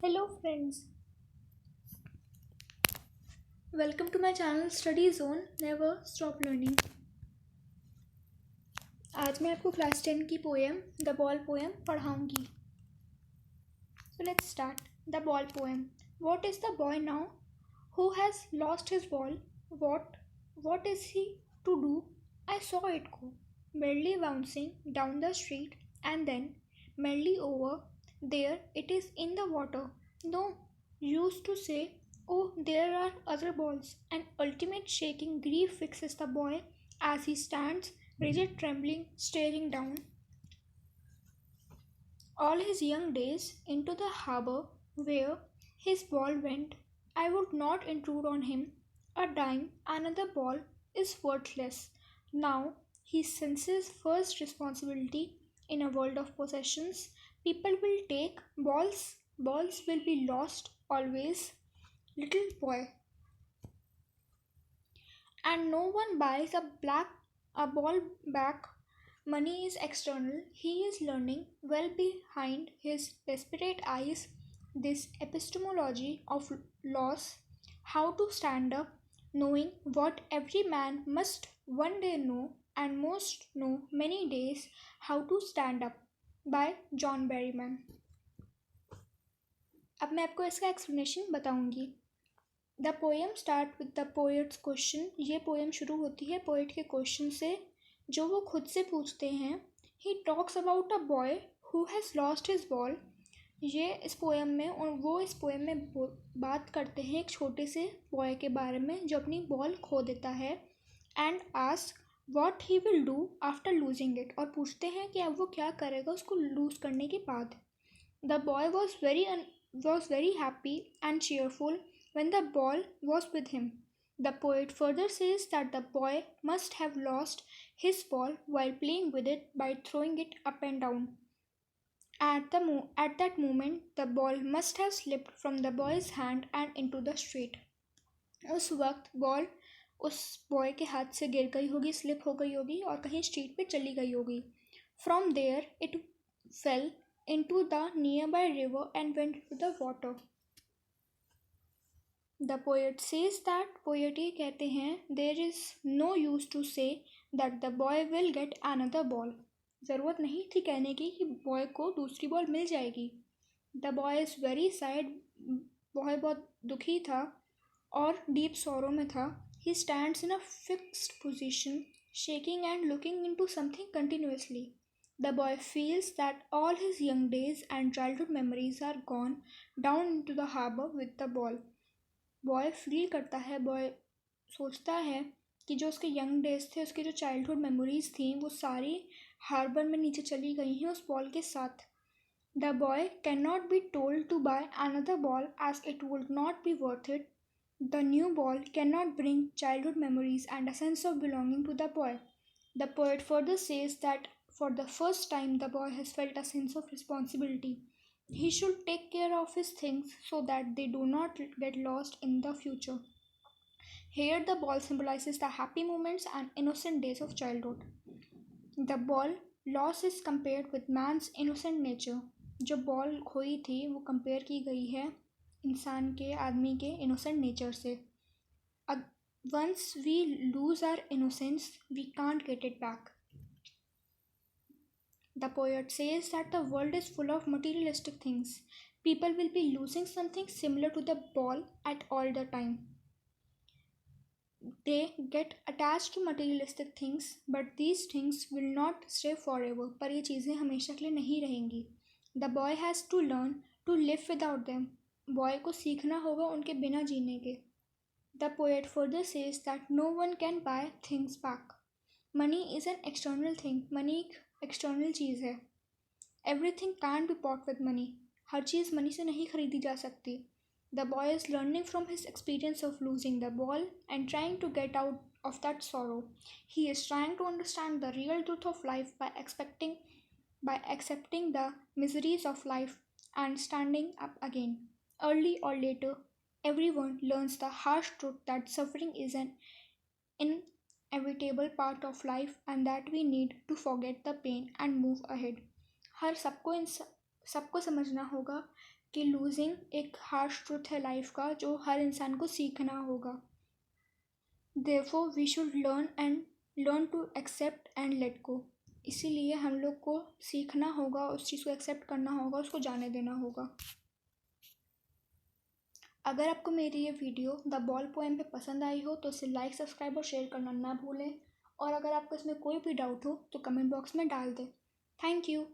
Hello friends, welcome to my channel Study Zone Never Stop Learning। आज मैं आपको class 10 की पोएम द बॉल पोएम पढ़ाऊंगी। So let's start. The ball poem. What is the boy now who has lost his ball? What is he to do? I saw it go, merely bouncing down the street, and then merely over there it is in the water. No use to say, oh, there are other balls. An ultimate shaking grief fixes the boy as he stands, rigid, trembling, staring down all his young days into the harbour where his ball went. I would not intrude on him. A dime, another ball is worthless. Now he senses first responsibility in a world of possessions. People will take balls, balls will be lost always. Little boy, and no one buys a ball back. Money is external. He is learning well behind his desperate eyes this epistemology of loss, how to stand up, knowing what every man must one day know and most know many days, how to stand up by John Berryman. अब मैं आपको इसका explanation बताऊंगी। The poem start with the poets question. ये poem शुरू होती है poet के क्वेश्चन से जो वो खुद से पूछते हैं। He talks about a boy who has lost his ball. ये इस पोएम में और वो इस पोएम में बात करते हैं एक छोटे से बॉय के बारे में जो अपनी बॉल खो देता है। And ask what he will do after losing it, और पूछते हैं कि अब वो क्या करेगा उसको लूज़ करने के बाद। The boy was very happy and cheerful when the ball was with him. The poet further says that the boy must have lost his ball while playing with it by throwing it up and down. At that moment, the ball must have slipped from the boy's hand and into the street. उस वक्त ball उस boy के हाथ से गिर गई होगी, slip हो गई होगी और कहीं स्ट्रीट पे चली गई होगी। From there, it fell into the nearby river and went into the water. The poet says that poet ये कहते हैं there is no use to say that the boy will get another ball. ज़रूरत नहीं थी कहने की कि boy को दूसरी बॉल मिल जाएगी। The boy is very sad. Boy बहुत दुखी था और डीप सॉरो में था। He stands in a fixed position, shaking and looking into something continuously. The boy feels that all his young days and childhood memories are gone down into the harbour with the ball. Boy feel करता है, boy सोचता है कि जो उसके young days थे, उसके जो चाइल्डहुड मेमोरीज थी वो सारी हार्बर में नीचे चली गई हैं उस बॉल के साथ। The boy can not be told to buy another ball as it would not be worth it. The new ball can not bring childhood memories and a sense of belonging to the boy. The poet further says that for the first time the boy has felt a sense of responsibility. He should take care of his things so that they do not get lost in the future. Here, the ball symbolizes the happy moments and innocent days of childhood. The ball loss is compared with man's innocent nature. जो ball खोई थी वो compare की गई है इंसान के, आदमी के innocent nature से। Once we lose our innocence, we can't get it back. The poet says that the world is full of materialistic things. People will be losing something similar to the ball at all the time. They get attached to materialistic things, but these things will not stay forever. पर ये चीज़ें हमेशा के लिए नहीं रहेंगी. The boy has to learn to live without them. Boy को सीखना होगा उनके बिना जीने के. The poet further says that no one can buy things back. Money is an external thing. Money एक एक्सटर्नल चीज़ है। Everything can be bought with money. हर चीज़ मनी से नहीं खरीदी जा सकती। The boy is learning from his experience of losing the ball and trying to get out of that sorrow. He is trying to understand the real truth of life by accepting the miseries of life and standing up again. Early or later, everyone learns the harsh truth that suffering is an inevitable part of life and that we need to forget the pain and move ahead. हर सबको समझना होगा कि losing एक harsh truth है life का, जो हर इंसान को सीखना होगा। Therefore we should learn to accept and let go. इसीलिए हम लोग को सीखना होगा, उस चीज़ को एक्सेप्ट करना होगा, उसको जाने देना होगा। अगर आपको मेरी ये वीडियो द बॉल पोएम पे पसंद आई हो तो इसे लाइक, सब्सक्राइब और शेयर करना ना भूलें। और अगर आपको इसमें कोई भी डाउट हो तो कमेंट बॉक्स में डाल दें। Thank you.